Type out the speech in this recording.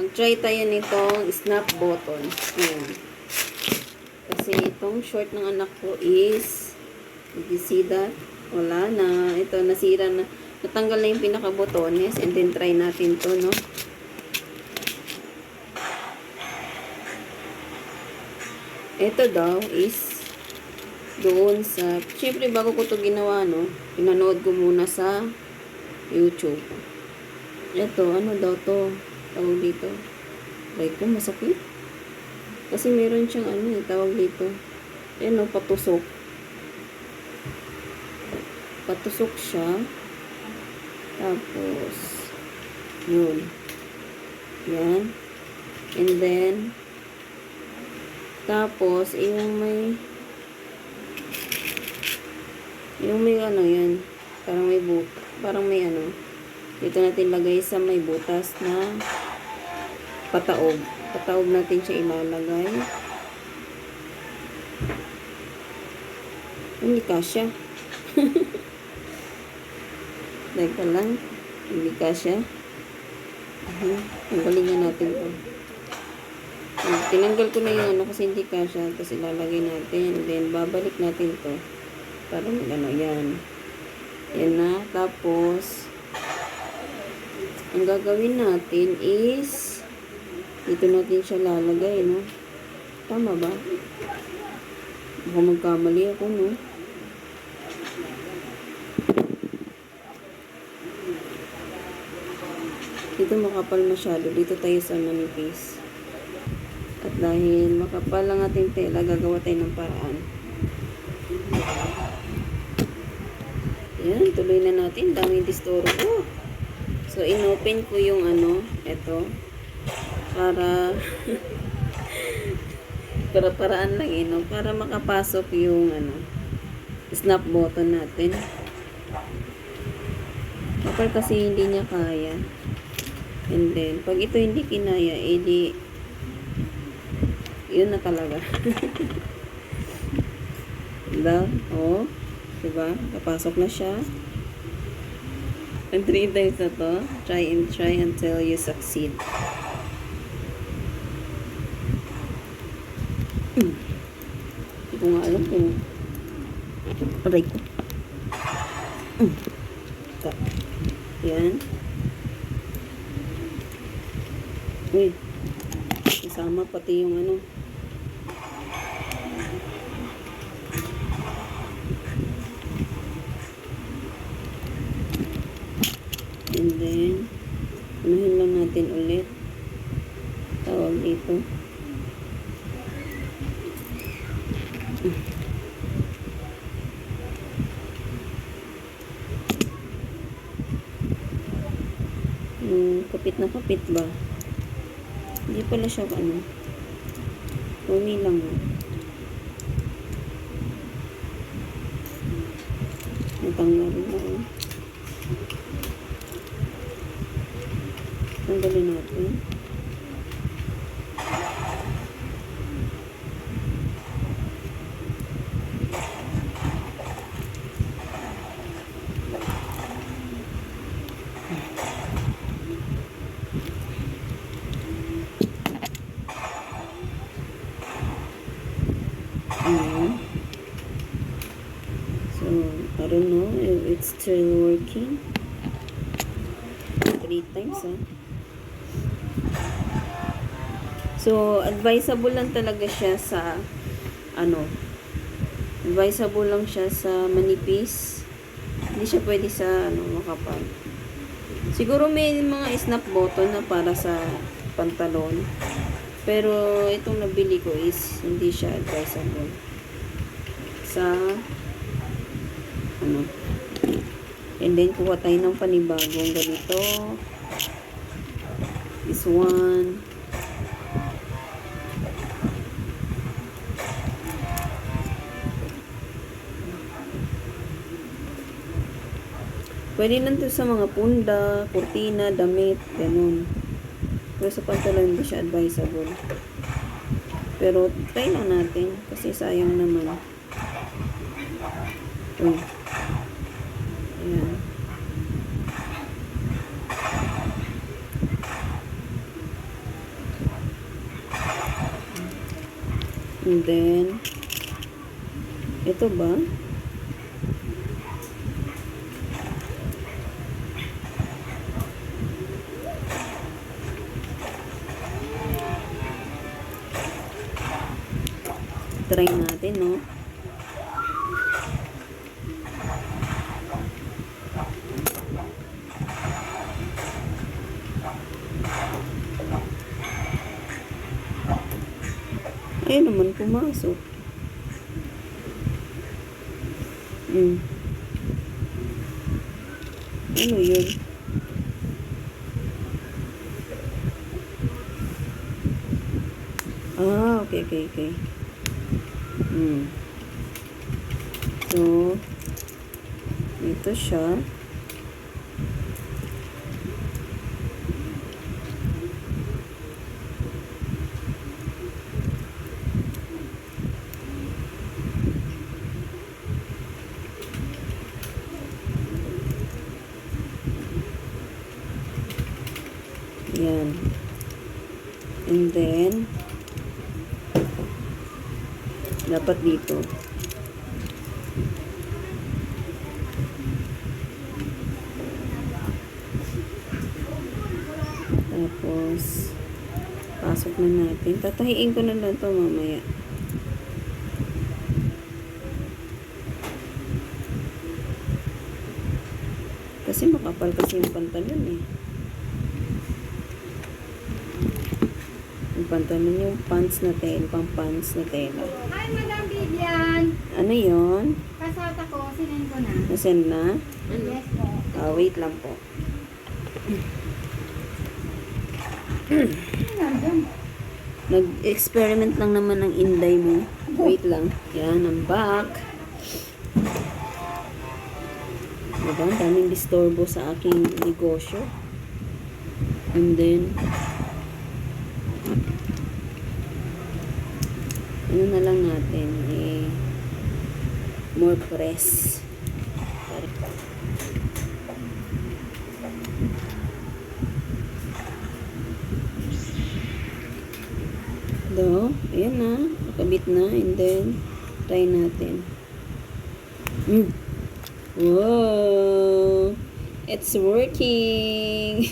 Mag-try tayo nitong snap button. Ayan. Kasi itong short ng anak ko is, did you see that? Wala na. Ito, nasira na. Natanggal na yung pinaka-botones. And then, try natin to, no? Ito daw is doon sa, syempre bago ko to ginawa, no? Pinanood ko muna sa YouTube. Ito, ano daw to? Tawag dito. Like ko, masakit. Kasi meron siyang ano, tawag dito. Ayan o, patusok. Patusok siya. Tapos, yun. Yan. And then, tapos, yung may ano yan. Parang may ano. Dito natin lagay sa may butas na pataog. Pataog natin siya ilalagay. Hindi kasya. Teka lang. Hindi kasya. Tanggalin natin ito. Tinanggal ko na yung ano kasi hindi kasya. Tapos ilalagay natin. Then babalik natin to. Para ano yan. Yan na. Tapos ang gagawin natin is dito natin siya lalagay, no? Tama ba? Baka magkamali ako, no? Dito makapal masyado. Dito tayo sa manipis. At dahil makapal ang ating tela, gagawa tayo ng paraan. Yan, tuloy na natin. Daming distoro ko. So, inopen ko yung ano, eto. Para paraan lang no? Para makapasok yung ano, snap button natin. Kapag kasi hindi niya kaya. And then, pag ito hindi kinaya, edi yun na talaga. Diba? Oh, diba? Kapasok na siya. And 3 times na to. Try and try until you succeed. Hindi ko nga alam kung aray ko. Yan. Uy. Kasama pati yung ano. And then, unahin lang natin ulit. Tawag dito. Kapit na kapit ba? Hindi pala siya ano. Umi lang. Natanggal na. Tanggalin natin. So, I don't know if it's still working. 3 times, So, advisable lang talaga siya sa advisable lang siya sa manipis. Hindi siya pwede sa makapal. Siguro may mga snap button na para sa pantalon. Pero itong nabili ko is hindi siya advisable sa and then kuha tayo ng panibagong ganito. This one. Pwede lang to sa mga punda, kurtina, damit, ganun. Pero sa pantalon hindi siya advisable. Pero try lang natin kasi sayang naman. Ayan. And then, ito ba? Try natin, no? Ayun naman, pumasok. Ano yun? Ah, okay. So, ito siya. Yan. And then, dapat dito. Tapos, pasok na natin. Tatahiin ko na lang ito mamaya. Kasi makapal kasi yung pantalon eh. Yung pantalon yung pants na tela, pang pants na tela. Hi, Madam Vivian! Ano yun? Pasok ako, sinend ko na. Nasend na? Yes po. Wait lang po. Nag-experiment lang naman ng inday mo. Wait lang. Yan, I'm back. Diba? Ang daming disturbo sa aking negosyo. And then, ano na lang natin, more press. Sorry. Do, ayan na, nakabit na, and then, try natin. Wow! It's working!